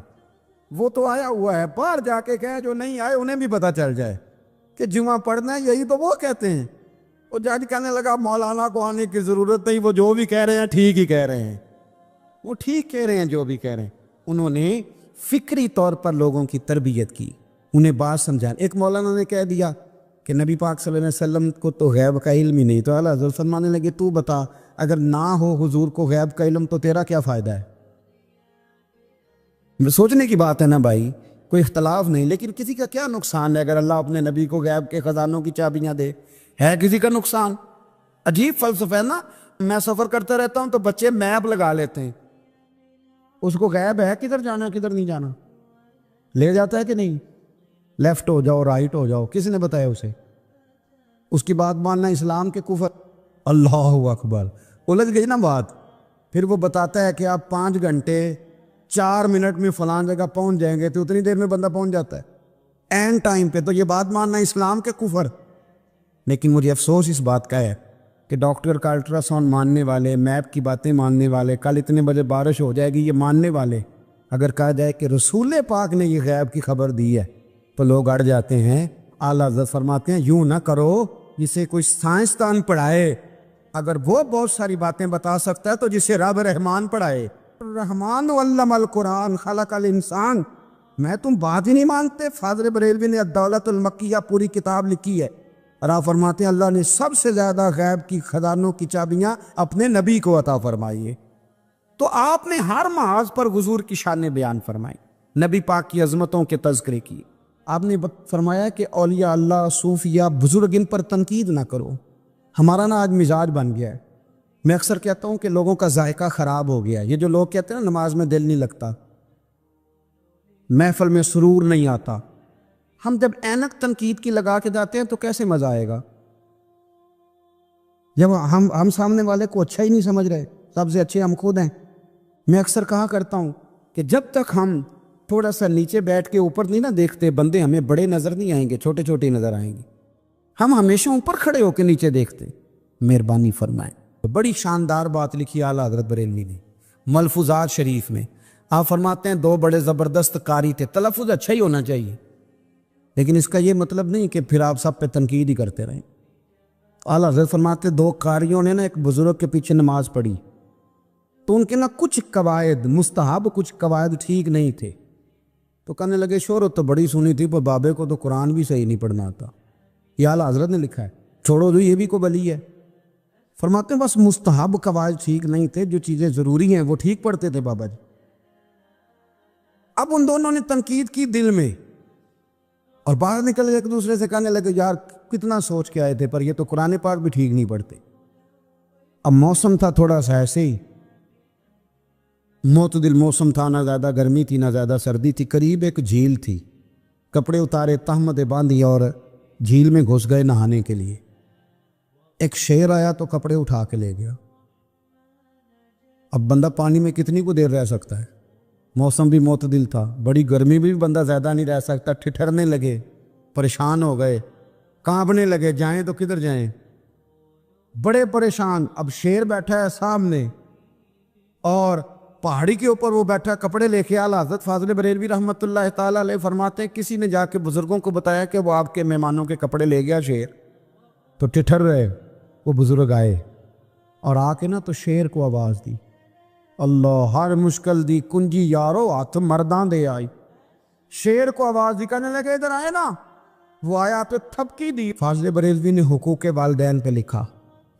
وہ تو آیا ہوا ہے، باہر جا کے کہے جو نہیں آئے انہیں بھی پتہ چل جائے کہ جمعہ پڑھنا ہے، یہی تو وہ کہتے ہیں۔ وہ جج کہنے لگا مولانا کو آنے کی ضرورت نہیں، وہ جو بھی کہہ رہے ہیں ٹھیک ہی کہہ رہے ہیں، وہ ٹھیک کہہ رہے ہیں جو بھی کہہ رہے ہیں۔ انہوں نے فکری طور پر لوگوں کی تربیت کی، انہیں بات سمجھا۔ ایک مولانا نے کہہ دیا کہ نبی پاک صلی اللہ علیہ وسلم کو تو غیب کا علم ہی نہیں، تو اعلیٰ حضرت فرمانے لگے تو بتا اگر نہ ہو حضور کو غیب کا علم تو تیرا کیا فائدہ ہے؟ سوچنے کی بات ہے نا بھائی، کوئی اختلاف نہیں، لیکن کسی کا کیا نقصان ہے اگر اللہ اپنے نبی کو غیب کے خزانوں کی چابیاں دے؟ ہے کسی کا نقصان؟ عجیب فلسفہ ہے نا۔ میں سفر کرتا رہتا ہوں تو بچے میپ لگا لیتے ہیں، اس کو غیب ہے کدھر جانا کدھر نہیں جانا، لے جاتا ہے کہ نہیں؟ لیفٹ ہو جاؤ رائٹ ہو جاؤ، کسی نے بتایا اسے؟ اس کی بات ماننا اسلام کے کفر۔ اللہ اکبر، الجھ گئی نا بات۔ پھر وہ بتاتا ہے کہ آپ 5 گھنٹے 4 منٹ میں فلان جگہ پہنچ جائیں گے، تو اتنی دیر میں بندہ پہنچ جاتا ہے این ٹائم پہ، تو یہ بات ماننا اسلام کے کفر۔ لیکن مجھے افسوس اس بات کا ہے کہ ڈاکٹر کا الٹرا ساؤنڈ ماننے والے، میپ کی باتیں ماننے والے، کل اتنے بجے بارش ہو جائے گی یہ ماننے والے، اگر کہا جائے کہ رسول پاک نے یہ غیب کی خبر دی ہے تو لوگ اڑ جاتے ہیں۔ اعلیٰ حضرت فرماتے ہیں یوں نہ کرو، جسے کوئی سائنسدان پڑھائے اگر وہ بہت ساری باتیں بتا سکتا ہے تو جسے رب رحمان پڑھائے۔ رحمان علم القرآن خلق الانسان، میں تم بات ہی نہیں مانتے؟ فاضل بریلوی نے الدولت المکیہ پوری کتاب لکھی ہے، اور آپ فرماتے ہیں اللہ نے سب سے زیادہ غیب کی خزانوں کی چابیاں اپنے نبی کو عطا فرمائی ہے۔ تو آپ نے ہر محاذ پر حضور کی شان بیان فرمائی، نبی پاک کی عظمتوں کے تذکرے کی۔ آپ نے فرمایا کہ اولیاء اللہ، صوفیاء، بزرگ، ان پر تنقید نہ کرو۔ ہمارا نا آج مزاج بن گیا ہے، میں اکثر کہتا ہوں کہ لوگوں کا ذائقہ خراب ہو گیا ہے۔ یہ جو لوگ کہتے ہیں نا نماز میں دل نہیں لگتا، محفل میں سرور نہیں آتا، ہم جب اینک تنقید کی لگا کے جاتے ہیں تو کیسے مزہ آئے گا؟ جب ہم سامنے والے کو اچھا ہی نہیں سمجھ رہے، سب سے اچھے ہم خود ہیں۔ میں اکثر کہا کرتا ہوں کہ جب تک ہم تھوڑا سا نیچے بیٹھ کے اوپر نہیں نہ دیکھتے، بندے ہمیں بڑے نظر نہیں آئیں گے، چھوٹے چھوٹے نظر آئیں گے۔ ہم ہمیشہ اوپر کھڑے ہو کے نیچے دیکھتے۔ مہربانی فرمائیں۔ تو بڑی شاندار بات لکھی اعلیٰ حضرت بریلوی نے ملفوظات شریف میں۔ آپ فرماتے ہیں 2 بڑے زبردست قاری تھے، تلفظ اچھا ہی ہونا چاہیے، لیکن اس کا یہ مطلب نہیں کہ پھر آپ سب پہ تنقید ہی کرتے رہیں۔ اعلیٰ حضرت فرماتے 2 قاریوں نے نا ایک بزرگ کے پیچھے نماز پڑھی، تو ان کے نا کچھ قواعد مستحب، کچھ قواعد ٹھیک نہیں تھے، تو کہنے لگے شہرت تو بڑی سنی تھی پر بابے کو تو قرآن بھی صحیح نہیں پڑھنا آتا۔ یہ اعلیٰ حضرت نے لکھا ہے، چھوڑو جو یہ بھی کو بلی ہے۔ فرماتے ہیں بس مستحب قواعد ٹھیک نہیں تھے، جو چیزیں ضروری ہیں وہ ٹھیک پڑھتے تھے بابا جی۔ اب ان دونوں نے تنقید کی دل میں، اور باہر نکل کے ایک دوسرے سے کہنے لگے یار کتنا سوچ کے آئے تھے پر یہ تو قرآن پاک بھی ٹھیک نہیں پڑھتے۔ اب موسم تھا تھوڑا سا ایسے ہی، معتدل موسم تھا، نہ زیادہ گرمی تھی نہ زیادہ سردی تھی، قریب ایک جھیل تھی، کپڑے اتارے، تہمتیں باندھی اور جھیل میں گھس گئے نہانے کے لیے۔ ایک شیر آیا تو کپڑے اٹھا کے لے گیا۔ اب بندہ پانی میں کتنی کو دیر رہ سکتا ہے؟ موسم بھی معتدل تھا، بڑی گرمی بھی بندہ زیادہ نہیں رہ سکتا، ٹھٹھرنے لگے، پریشان ہو گئے، کانپنے لگے، جائیں تو کدھر جائیں، بڑے پریشان۔ اب شیر بیٹھا ہے سامنے اور پہاڑی کے اوپر وہ بیٹھا کپڑے لے کے۔ اعلیٰ حضرت فاضل بریلوی رحمۃ اللہ تعالیٰ علیہ فرماتے ہیں کسی نے جا کے بزرگوں کو بتایا کہ وہ آپ کے مہمانوں کے کپڑے لے گیا شیر، تو ٹھٹھر رہے۔ وہ بزرگ آئے اور آ کے نا تو شیر کو آواز دی، اللہ ہر مشکل دی کنجی یارو ہاتھ مردان دے آئی۔ شیر کو آواز دی، کہنے لگے ادھر آئے نا، وہ آیا تو تھپکی دی۔ فاضل بریلوی نے حقوق والدین پہ لکھا،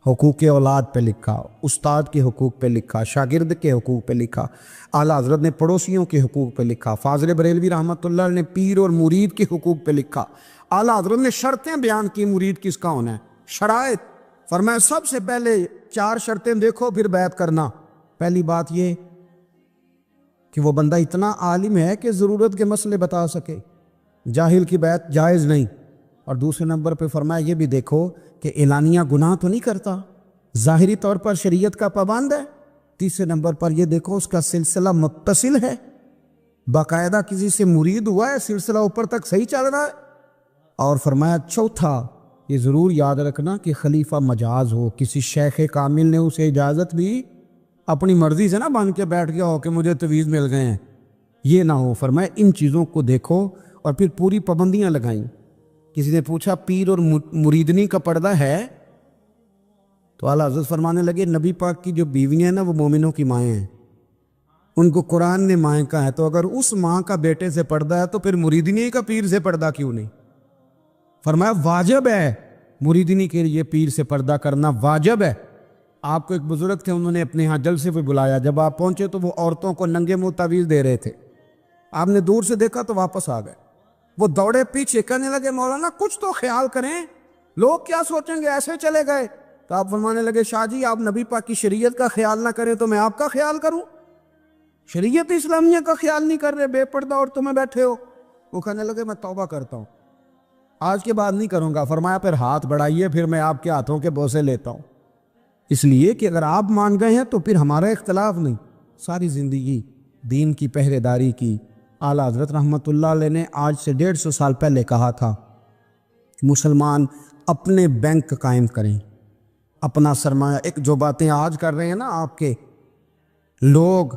حقوق اولاد پہ لکھا، استاد کے حقوق پہ لکھا، شاگرد کے حقوق پہ لکھا، اعلیٰ حضرت نے پڑوسیوں کے حقوق پہ لکھا، فاضل بریلوی رحمۃ اللہ نے پیر اور مرید کے حقوق پہ لکھا، اعلیٰ حضرت نے شرطیں بیان کی مرید کس کا ہونا ہے، شرائط فرمایا سب سے پہلے 4 شرطیں دیکھو پھر بیعت کرنا۔ پہلی بات یہ کہ وہ بندہ اتنا عالم ہے کہ ضرورت کے مسئلے بتا سکے، جاہل کی بیعت جائز نہیں۔ اور دوسرے نمبر پہ فرمایا یہ بھی دیکھو کہ اعلانیہ گناہ تو نہیں کرتا، ظاہری طور پر شریعت کا پابند ہے۔ تیسرے نمبر پر یہ دیکھو اس کا سلسلہ متصل ہے، باقاعدہ کسی سے مرید ہوا ہے، سلسلہ اوپر تک صحیح چل رہا ہے۔ اور فرمایا چوتھا یہ ضرور یاد رکھنا کہ خلیفہ مجاز ہو، کسی شیخ کامل نے اسے اجازت بھی اپنی مرضی سے نہ باندھ کے بیٹھ گیا ہو کہ مجھے تویز مل گئے ہیں، یہ نہ ہو۔ فرمایا ان چیزوں کو دیکھو اور پھر پوری پابندیاں لگائیں۔ کسی نے پوچھا پیر اور مریدنی کا پردہ ہے؟ تو اعلیٰ حضرت فرمانے لگے نبی پاک کی جو بیویاں ہیں نا وہ مومنوں کی مائیں ہیں، ان کو قرآن نے مائیں کہا ہے، تو اگر اس ماں کا بیٹے سے پردہ ہے تو پھر مریدنی کا پیر سے پردہ کیوں نہیں؟ فرمایا واجب ہے مریدنی کے لیے پیر سے پردہ کرنا، واجب ہے۔ آپ کو ایک بزرگ تھے، انہوں نے اپنے ہاں جلسے پہ بلایا، جب آپ پہنچے تو وہ عورتوں کو ننگے منہ تعویذ دے رہے تھے، آپ نے دور سے دیکھا تو واپس آ گئے، وہ دوڑے پیچھے کہنے لگے مولانا کچھ تو خیال کریں، لوگ کیا سوچیں گے، ایسے چلے گئے۔ تو آپ فرمانے لگے شاہ جی آپ نبی پاک کی شریعت کا خیال نہ کریں تو میں آپ کا خیال کروں؟ شریعت اسلامیہ کا خیال نہیں کر رہے، بے پردہ عورتوں میں بیٹھے ہو۔ وہ کہنے لگے میں توبہ کرتا ہوں، آج کے بعد نہیں کروں گا۔ فرمایا پھر ہاتھ بڑھائیے، پھر میں آپ کے ہاتھوں کے بوسے لیتا ہوں، اس لیے کہ اگر آپ مان گئے ہیں تو پھر ہمارا اختلاف نہیں۔ ساری زندگی دین کی پہرے داری کی۔ اعلیٰ حضرت رحمۃ اللہ علیہ نے آج سے 150 سال پہلے کہا تھا مسلمان اپنے بینک قائم کریں، اپنا سرمایہ۔ ایک جو باتیں آج کر رہے ہیں نا آپ کے لوگ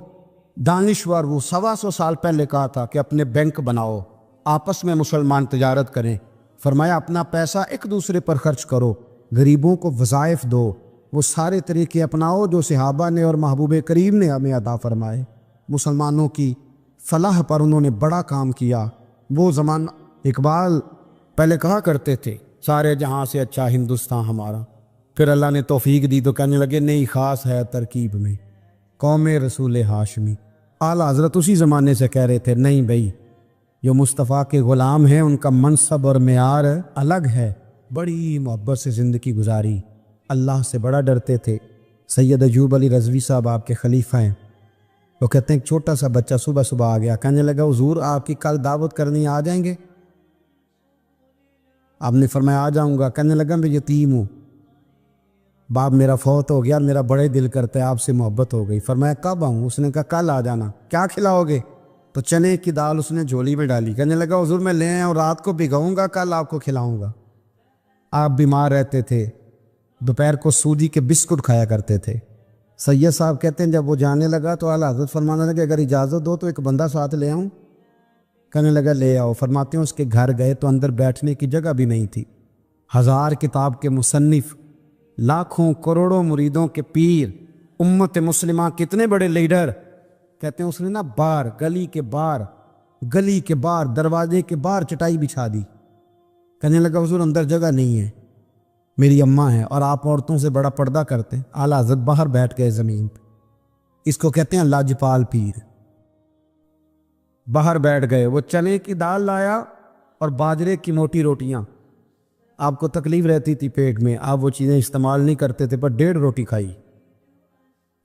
دانشور، وہ 125 سال پہلے کہا تھا کہ اپنے بینک بناؤ، آپس میں مسلمان تجارت کریں۔ فرمایا اپنا پیسہ ایک دوسرے پر خرچ کرو، غریبوں کو وظائف دو، وہ سارے طریقے اپناؤ جو صحابہ نے اور محبوب کریم نے ہمیں عطا فرمائے۔ مسلمانوں کی فلاح پر انہوں نے بڑا کام کیا۔ وہ زمانہ اقبال پہلے کہا کرتے تھے سارے جہاں سے اچھا ہندوستان ہمارا، پھر اللہ نے توفیق دی تو کہنے لگے نئی خاص ہے ترکیب میں قوم رسول ہاشمی۔ اعلیٰ حضرت اسی زمانے سے کہہ رہے تھے نہیں بھائی، جو مصطفیٰ کے غلام ہیں ان کا منصب اور معیار الگ ہے، بڑی محبت سے زندگی گزاری، اللہ سے بڑا ڈرتے تھے۔ سید ایوب علی رضوی صاحب آپ کے خلیفہ ہیں، وہ کہتے ہیں ایک چھوٹا سا بچہ صبح صبح آ گیا، کہنے لگا حضور آپ کی کل دعوت کرنی آ جائیں گے؟ آپ نے فرمایا آ جاؤں گا۔ کہنے لگا میں یتیم ہوں، باپ میرا فوت ہو گیا، میرا بڑے دل کرتا ہے آپ سے محبت ہو گئی۔ فرمایا کب آؤں؟ اس نے کہا کل آ جانا۔ کیا کھلاؤ گے؟ تو چنے کی دال اس نے جھولی میں ڈالی، کہنے لگا حضور میں لے آیا اور رات کو بھگاؤں گا، کل آپ کو کھلاؤں گا۔ آپ بیمار رہتے تھے، دوپہر کو سوجی کے بسکٹ کھایا کرتے تھے۔ سید صاحب کہتے ہیں جب وہ جانے لگا تو اعلیٰ حضرت فرمانے لگے اگر اجازت دو تو ایک بندہ ساتھ لے آؤں؟ کہنے لگا لے آؤ۔ فرماتے ہیں اس کے گھر گئے تو اندر بیٹھنے کی جگہ بھی نہیں تھی۔ 1000 کتاب کے مصنف، لاکھوں کروڑوں مریدوں کے پیر، امت مسلمہ کتنے بڑے لیڈر، کہتے ہیں اس نے نا باہر گلی کے باہر دروازے کے باہر چٹائی بچھا دی۔ کہنے لگا حضور اندر جگہ نہیں ہے، میری اماں ہے اور آپ عورتوں سے بڑا پردہ کرتے ہیں۔ اعلیٰ حضرت باہر بیٹھ گئے زمین پہ، اس کو کہتے ہیں لاجپال پیر۔ باہر بیٹھ گئے، وہ چنے کی دال لایا اور باجرے کی موٹی روٹیاں۔ آپ کو تکلیف رہتی تھی پیٹ میں، آپ وہ چیزیں استعمال نہیں کرتے تھے، پر 1.5 روٹی کھائی۔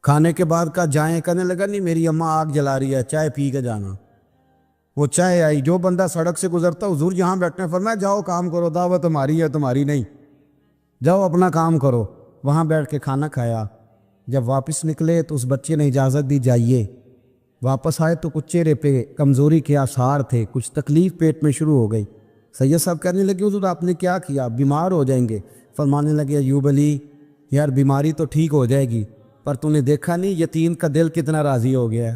کھانے کے بعد کہا جائیں؟ کہنے لگا نہیں میری اماں آگ جلا رہی ہے، چائے پی کے جانا۔ وہ چائے آئی، جو بندہ سڑک سے گزرتا حضور یہاں بیٹھنے، فرمایا جاؤ کام کرو، دعوت ہماری ہے تمہاری نہیں، جاؤ اپنا کام کرو۔ وہاں بیٹھ کے کھانا کھایا۔ جب واپس نکلے تو اس بچے نے اجازت دی جائیے۔ واپس آئے تو کچھ چہرے پہ کمزوری کے آثار تھے، کچھ تکلیف پیٹ میں شروع ہو گئی۔ سید صاحب کہنے لگے حضور آپ نے کیا کیا، بیمار ہو جائیں گے۔ فرمانے لگے ایوب علی یار بیماری تو ٹھیک ہو جائے گی، پر تو نے دیکھا نہیں یتیم کا دل کتنا راضی ہو گیا ہے،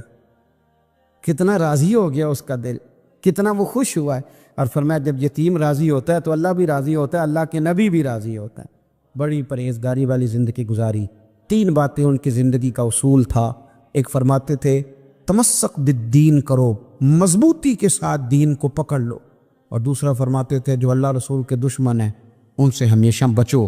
کتنا راضی ہو گیا اس کا دل، کتنا وہ خوش ہوا ہے۔ اور فرمایا جب یتیم راضی ہوتا ہے تو اللہ بھی راضی ہوتا ہے، اللہ کے نبی بھی راضی ہوتا ہے۔ بڑی پرہیزگاری والی زندگی گزاری۔ 3 باتیں ان کی زندگی کا اصول تھا۔ ایک فرماتے تھے تمسک بالدین کرو، مضبوطی کے ساتھ دین کو پکڑ لو، اور دوسرا فرماتے تھے جو اللہ رسول کے دشمن ہیں ان سے ہمیشہ بچو،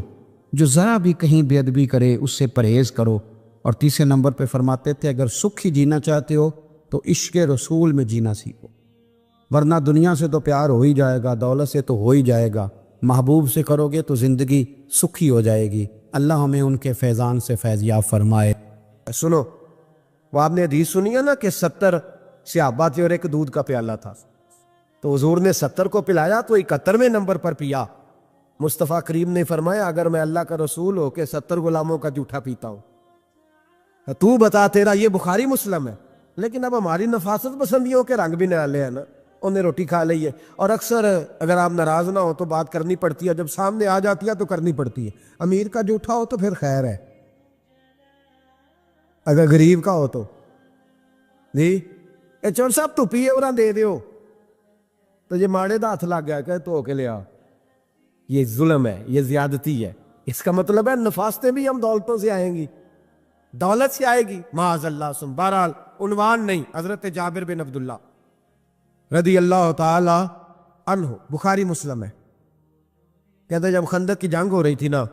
جو ذرا بھی کہیں بے ادبی کرے اس سے پرہیز کرو، اور تیسرے نمبر پہ فرماتے تھے اگر سکھ ہی جینا چاہتے ہو تو عشق رسول میں جینا سیکھو، ورنہ دنیا سے تو پیار ہو ہی جائے گا، دولت سے تو ہو ہی جائے گا، محبوب سے کرو گے تو زندگی سکھی ہو جائے گی۔ اللہ ہمیں ان کے فیضان سے فیض یاب فرمائے۔ سنو، وہ آپ نے حدیث سنی ہے نا کہ 70 صحابہ تھے اور ایک دودھ کا پیالہ تھا، تو حضور نے 70 کو پلایا تو 71ویں نمبر پر پیا۔ مصطفیٰ کریم نے فرمایا اگر میں اللہ کا رسول ہو کے 70 غلاموں کا جھوٹا پیتا ہوں تو بتا تیرا یہ بخاری مسلم ہے. لیکن اب ہماری نفاست پسندیوں کے رنگ بھی نالے ہیں نا. انہیں روٹی کھا لی ہے اور اکثر اگر آپ ناراض نہ ہو تو بات کرنی پڑتی ہے, جب سامنے آ جاتی ہے تو کرنی پڑتی ہے. امیر کا جھوٹا ہو تو پھر خیر ہے, اگر غریب کا ہو تو جی اے چور صاحب تو پیے اور دے دیو تو یہ ماڑے دا ہاتھ لگ گیا کہ تو کے لیا. یہ ظلم ہے, یہ زیادتی ہے. اس کا مطلب ہے نفاستیں بھی ہم دولتوں سے آئیں گی, دولت سے آئے گی معاذ اللہ سن. بہرحال عنوان نہیں, حضرت جابر بن عبداللہ رضی اللہ تعالی عنہ, بخاری مسلم ہے, کہتے جب خندق کی جنگ ہو رہی تھی نا,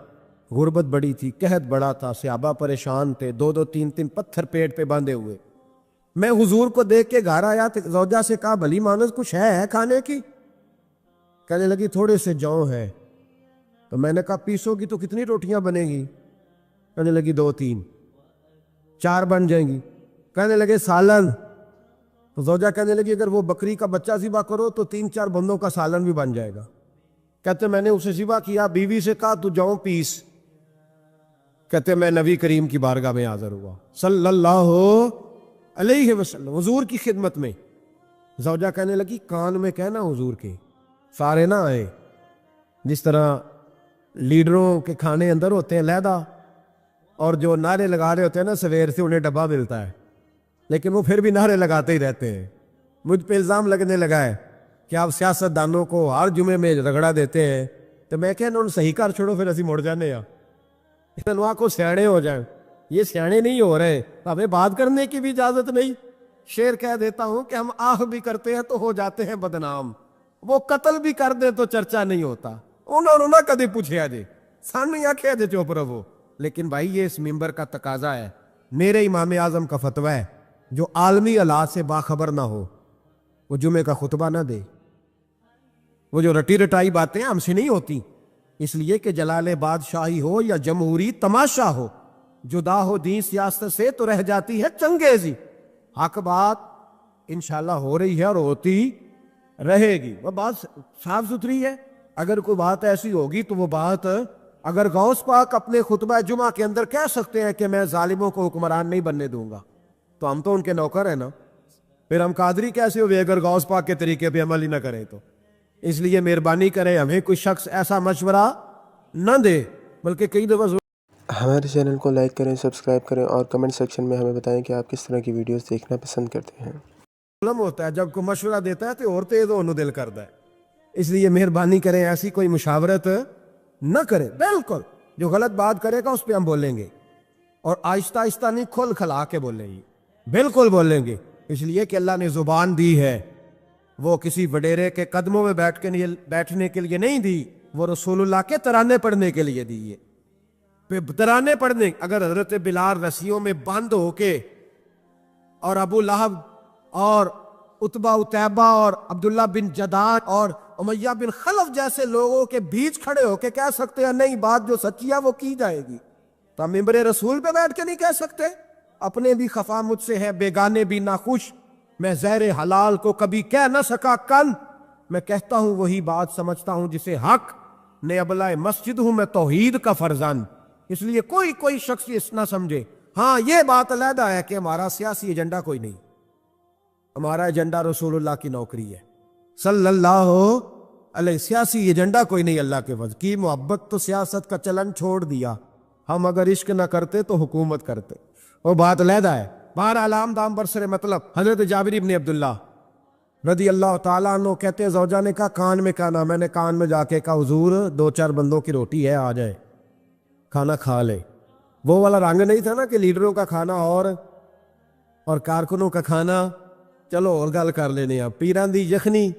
غربت بڑی تھی, قحط بڑا تھا, صحابہ پریشان تھے, 2-2 3-3 پتھر پیٹ پہ باندھے ہوئے. میں حضور کو دیکھ کے گھر آیا تو زوجہ سے کہا بھلی مانس کچھ ہے کھانے کی؟ کہنے لگی تھوڑے سے جو ہے. تو میں نے کہا پیسو گی تو کتنی روٹیاں بنے گی؟ کہنے لگی 2-3. 4 بن جائیں گی. کہنے لگے سالن. تو زوجہ کہنے لگی اگر وہ بکری کا بچہ ذبح کرو تو 3-4 بندوں کا سالن بھی بن جائے گا. کہتے میں نے اسے ذبح کیا, بیوی سے کہا تو جاؤ پیس. کہتے میں نبی کریم کی بارگاہ میں حاضر ہوا صلی اللہ علیہ وسلم, حضور کی خدمت میں. زوجہ کہنے لگی کان میں کہنا حضور کے سارے نہ آئے, جس طرح لیڈروں کے کھانے اندر ہوتے ہیں علیحدہ, اور جو نعرے لگا رہے ہوتے ہیں نا سویر سے انہیں ڈبہ ملتا ہے, لیکن وہ پھر بھی نعرے لگاتے ہی رہتے ہیں. مجھ پہ الزام لگنے لگا ہے کہ آپ سیاست دانوں کو ہر جمعے میں رگڑا دیتے ہیں. تو میں کہنا انہوں صحیح کر چھوڑو پھر اسی مڑ جانے ہیں, انہوں کو سیاڑے ہو جائیں. یہ سیاڑے نہیں ہو رہے, ہمیں بات کرنے کی بھی اجازت نہیں. شعر کہہ دیتا ہوں کہ ہم آہ بھی کرتے ہیں تو ہو جاتے ہیں بدنام, وہ قتل بھی کر دے تو چرچا نہیں ہوتا. انہوں نے کدی پوچھا جی سانو آخیا جی چپ رہو. لیکن بھائی یہ اس ممبر کا تقاضا ہے, میرے امام اعظم کا فتویٰ ہے, جو عالمی حالات سے باخبر نہ ہو وہ جمعے کا خطبہ نہ دے. وہ جو رٹی رٹائی باتیں ہم سے نہیں ہوتی, اس لیے کہ جلال بادشاہی ہو یا جمہوری تماشا ہو, جدا ہو دین سیاست سے تو رہ جاتی ہے چنگیزی. حق بات انشاءاللہ ہو رہی ہے اور ہوتی رہے گی. وہ بات صاف ستھری ہے. اگر کوئی بات ایسی ہوگی تو وہ بات اگر غوث پاک اپنے خطبہ جمعہ کے اندر کہہ سکتے ہیں کہ میں ظالموں کو حکمران نہیں بننے دوں گا, تو ہم تو ان کے نوکر ہیں نا. پھر ہم قادری کیسے ہوئے اگر غوث پاک کے طریقے پہ عمل ہی نہ کریں تو. اس لیے مہربانی کریں ہمیں کوئی شخص ایسا مشورہ نہ دے, بلکہ کئی دفعہ ہمارے چینل کو لائک کریں, سبسکرائب کریں اور کمنٹ سیکشن میں ہمیں بتائیں کہ آپ کس طرح کی ویڈیوز دیکھنا پسند کرتے ہیں. ظلم ہوتا ہے جب کوئی مشورہ دیتا ہے تو اور تیز انہوں دل کرتا ہے. اس لیے مہربانی کریں ایسی کوئی مشاورت نہ کریں. بالکل جو غلط بات کرے گا اس پہ ہم بولیں گے, اور آہستہ آہستہ نہیں کھل کھلا کے بولیں گے, بالکل بولیں گے. اس لیے کہ اللہ نے زبان دی ہے, وہ کسی وڈیرے کے قدموں میں بیٹھنے کے لیے نہیں دی, وہ رسول اللہ کے ترانے پڑھنے کے لیے دی ہے. ترانے پڑھنے, اگر حضرت بلال رسیوں میں بند ہو کے اور ابو لہب اور عتبہ اتیبہ اور عبداللہ بن جدان اور امیہ بن خلف جیسے لوگوں کے بیچ کھڑے ہو کے کہہ سکتے ہیں نہیں بات جو سچی ہے وہ کی جائے گی, تو ہم ممبر رسول پہ بیٹھ کے نہیں کہہ سکتے؟ اپنے بھی خفا مجھ سے ہے, بیگانے بھی ناخوش, میں زہر حلال کو کبھی کہہ نہ سکا کن, میں کہتا ہوں وہی بات سمجھتا ہوں جسے حق نے ابلائے مسجد ہوں میں توحید کا فرزند. اس لیے کوئی شخص اس نہ سمجھے. ہاں یہ بات علیحدہ ہے کہ ہمارا سیاسی ایجنڈا کوئی نہیں, ہمارا ایجنڈا رسول اللہ کی نوکری ہے صلی اللہ علیہ. سیاسی ایجنڈا کوئی نہیں. اللہ کے فضل کی محبت تو سیاست کا چلن چھوڑ دیا, ہم اگر عشق نہ کرتے تو حکومت کرتے, وہ بات علیحدہ ہے. بہرحال عام دام برسر مطلب حضرت جابر بن عبداللہ رضی اللہ تعالیٰ عنہ کہتے ہیں زوجہ نے کہا کان میں کہنا. میں نے کان میں جا کے کہا حضور 2-4 بندوں کی روٹی ہے, آ جائے کھانا کھا لے. وہ والا رنگ نہیں تھا نا کہ لیڈروں کا کھانا اور کارکنوں کا کھانا چلو اور گل کر لینے. پیران دی یخنی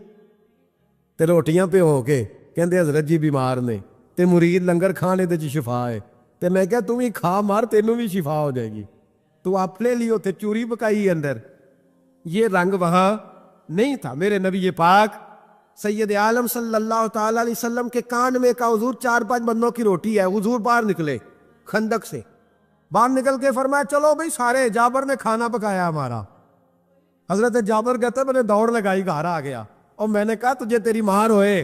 تے روٹیاں پہ ہو کے کہندے حضرت جی بیمار نے تے مرید لنگر کھانے دے شفا ہے, تے میں کہا تم ہی کھا مار تینوں بھی شفا ہو جائے گی. تو آپ لے لیو تے چوری پکائی اندر. یہ رنگ وہاں نہیں تھا. میرے نبی پاک سید عالم صلی اللہ تعالی علیہ وسلم کے کان میں کہا حضور 4-5 بندوں کی روٹی ہے. حضور باہر نکلے خندق سے, باہر نکل کے فرمایا چلو بھائی سارے, جابر نے کھانا پکایا ہمارا. حضرت جابر کہتے میں نے دوڑ لگائی, گھر آ گیا, اور میں نے کہا تجھے تیری مار ہوئے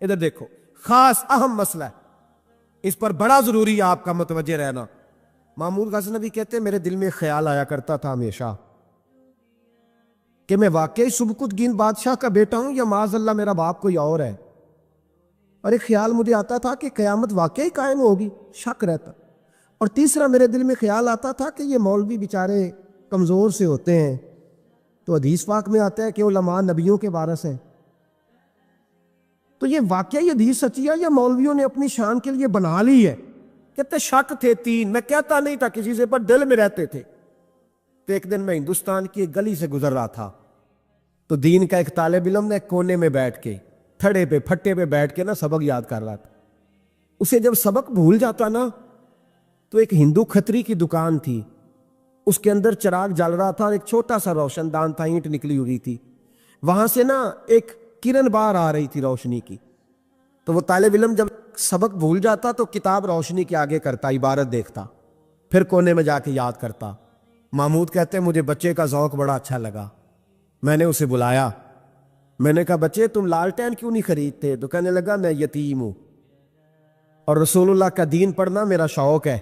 ادھر دیکھو، خاص اہم مسئلہ ہے، اس پر بڑا ضروری ہے آپ کا متوجہ رہنا۔ محمود غزنوی کہتے ہیں میرے دل میں خیال آیا کرتا تھا ہمیشہ کہ میں واقعی سبکتگین بادشاہ کا بیٹا ہوں یا معاذ اللہ میرا باپ کوئی اور ہے، اور ایک خیال مجھے آتا تھا کہ قیامت واقعی قائم ہوگی، شک رہتا، اور تیسرا میرے دل میں خیال آتا تھا کہ یہ مولوی بیچارے کمزور سے ہوتے ہیں، تو حدیث پاک میں آتا ہے کہ علماء نبیوں کے وارث ہیں، تو یہ واقعی حدیث سچی ہے یا مولویوں نے اپنی شان کے لیے بنا لی ہے؟ کہتے شک تھے تین، میں کہتا نہیں تھا کسی سے، پر دل میں رہتے تھے۔ تو ایک دن میں ہندوستان کی ایک گلی سے گزر رہا تھا، تو دین کا ایک طالب علم نے کونے میں بیٹھ کے تھڑے پہ پھٹے پہ بیٹھ کے نا سبق یاد کر رہا تھا۔ اسے جب سبق بھول جاتا نا تو ایک ہندو کھتری کی دکان تھی، اس کے اندر چراغ جل رہا تھا اور ایک چھوٹا سا روشن دان تھا، اینٹ نکلی ہوئی تھی، وہاں سے نا ایک کرن بار آ رہی تھی روشنی کی۔ تو وہ طالب علم جب سبق بھول جاتا تو کتاب روشنی کے آگے کرتا، عبارت دیکھتا، پھر کونے میں جا کے یاد کرتا۔ محمود کہتے ہیں مجھے بچے کا ذوق بڑا اچھا لگا، میں نے اسے بلایا، میں نے کہا بچے تم لالٹین کیوں نہیں خریدتے؟ تو کہنے لگا میں یتیم ہوں اور رسول اللہ کا دین پڑھنا میرا شوق ہے،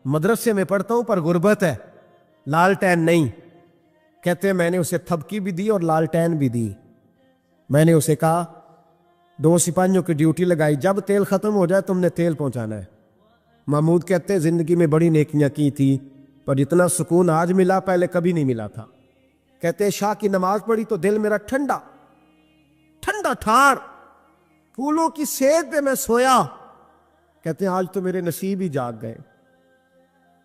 مدرسے میں پڑھتا ہوں پر غربت ہے، لالٹین نہیں۔ کہتے ہیں میں نے اسے تھپکی بھی دی اور لالٹین بھی دی۔ میں نے اسے کہا 2 سپاہیوں کی ڈیوٹی لگائی، جب تیل ختم ہو جائے تم نے تیل پہنچانا ہے۔ محمود کہتے ہیں زندگی میں بڑی نیکیاں کی تھی پر جتنا سکون آج ملا پہلے کبھی نہیں ملا تھا۔ کہتے ہیں شاہ کی نماز پڑھی تو دل میرا ٹھنڈا ٹھنڈا ٹھار، پھولوں کی سیج پہ میں سویا۔ کہتے ہیں آج تو میرے نصیب ہی جاگ گئے،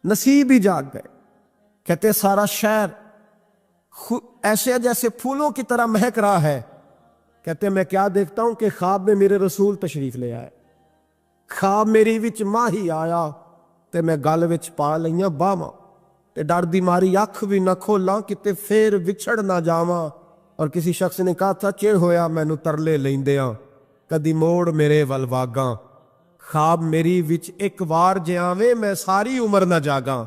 نصیب ہی جاگ گئے۔ کہتے ہیں سارا شہر ایسے جیسے پھولوں کی طرح مہک رہا ہے۔ کہتے ہیں میں کیا دیکھتا ہوں کہ خواب میں میرے رسول تشریف لے آئے، خواب میری وچ ماہی آیا تے میں گل وچ پا لئیاں باواں تے ڈر دی ماری اکھ بھی نہ کھولاں کتے پھر وچھڑ نہ جاواں۔ اور کسی شخص نے کہا تھا چڑ ہویا مینوں ترلے لیندیاں کدی موڑ میرے ول واگاں، خواب میری وچ ایک وار جے آویں میں ساری عمر نہ جاگاں۔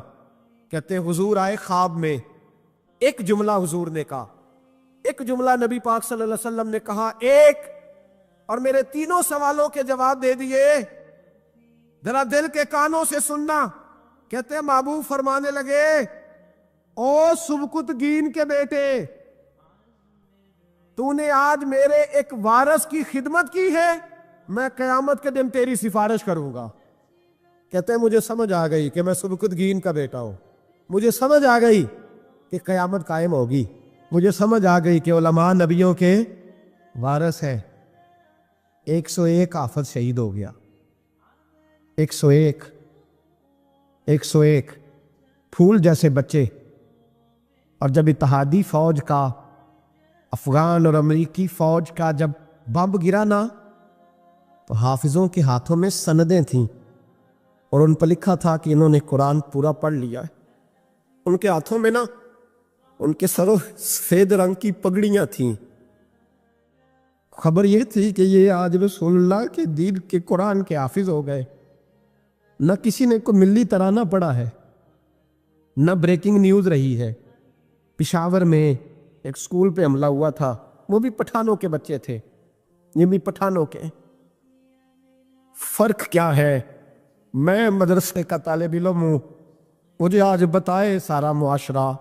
کہتے ہیں حضور آئے خواب میں، ایک جملہ حضور نے کہا، ایک جملہ نبی پاک صلی اللہ علیہ وسلم نے کہا ایک، اور میرے تینوں سوالوں کے جواب دے دیے، ذرا دل کے کانوں سے سننا۔ کہتے ہیں محبوب فرمانے لگے او سبکتگین کے بیٹے، تو نے آج میرے ایک وارث کی خدمت کی ہے، میں قیامت کے دن تیری سفارش کروں گا۔ کہتے ہیں مجھے سمجھ آ گئی کہ میں سبکتگین کا بیٹا ہوں، مجھے سمجھ آ گئی کہ قیامت قائم ہوگی، مجھے سمجھ آ گئی کہ علماء نبیوں کے وارث ہیں۔ 101 حافظ شہید ہو گیا، 101 پھول جیسے بچے۔ اور جب اتحادی فوج کا، افغان اور امریکی فوج کا جب بم گرا نا تو حافظوں کے ہاتھوں میں سندیں تھیں اور ان پر لکھا تھا کہ انہوں نے قرآن پورا پڑھ لیا ہے۔ ان کے ہاتھوں میں نا ان کے سروں سفید رنگ کی پگڑیاں تھیں۔ خبر یہ تھی کہ یہ آج رسول اللہ کے دین کے قرآن کے حافظ ہو گئے۔ نہ کسی نے کوئی ملی ترانہ پڑھا ہے، نہ بریکنگ نیوز رہی ہے۔ پشاور میں ایک سکول پہ حملہ ہوا تھا، وہ بھی پٹھانوں کے بچے تھے، یہ بھی پٹھانوں کے۔ فرق کیا ہے؟ میں مدرسے کا طالب علم ہوں، مجھے آج بتائے سارا معاشرہ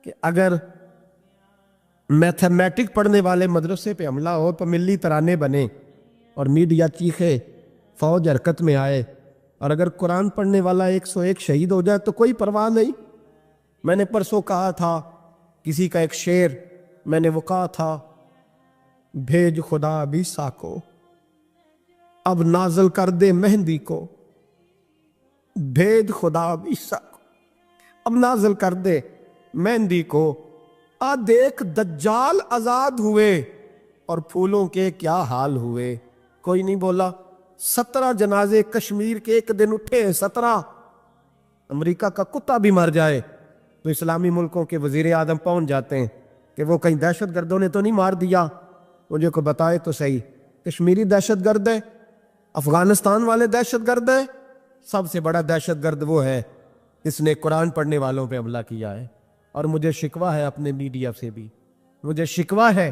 کہ اگر میتھمیٹک پڑھنے والے مدرسے پہ حملہ ہو تو ملی ترانے بنے اور میڈیا چیخے، فوج حرکت میں آئے، اور اگر قرآن پڑھنے والا 101 شہید ہو جائے تو کوئی پرواہ نہیں۔ میں نے پرسوں کہا تھا کسی کا ایک شعر، میں نے وہ کہا تھا بھیج خدا عیسیٰ کو اب نازل کر دے مہندی کو، بھیج خدا عیسیٰ کو اب نازل کر دے مہندی کو، آ دیکھ دجال آزاد ہوئے اور پھولوں کے کیا حال ہوئے۔ کوئی نہیں بولا۔ 17 جنازے کشمیر کے ایک دن اٹھے، 17۔ امریکہ کا کتا بھی مر جائے تو اسلامی ملکوں کے وزیر اعظم پہنچ جاتے ہیں کہ وہ کہیں دہشت گردوں نے تو نہیں مار دیا، مجھے کو بتائے تو صحیح۔ کشمیری دہشت گرد ہے، افغانستان والے دہشت گرد ہیں، سب سے بڑا دہشت گرد وہ ہے اس نے قرآن پڑھنے والوں پہ حملہ کیا ہے۔ اور مجھے شکوہ ہے اپنے میڈیا سے بھی، مجھے شکوہ ہے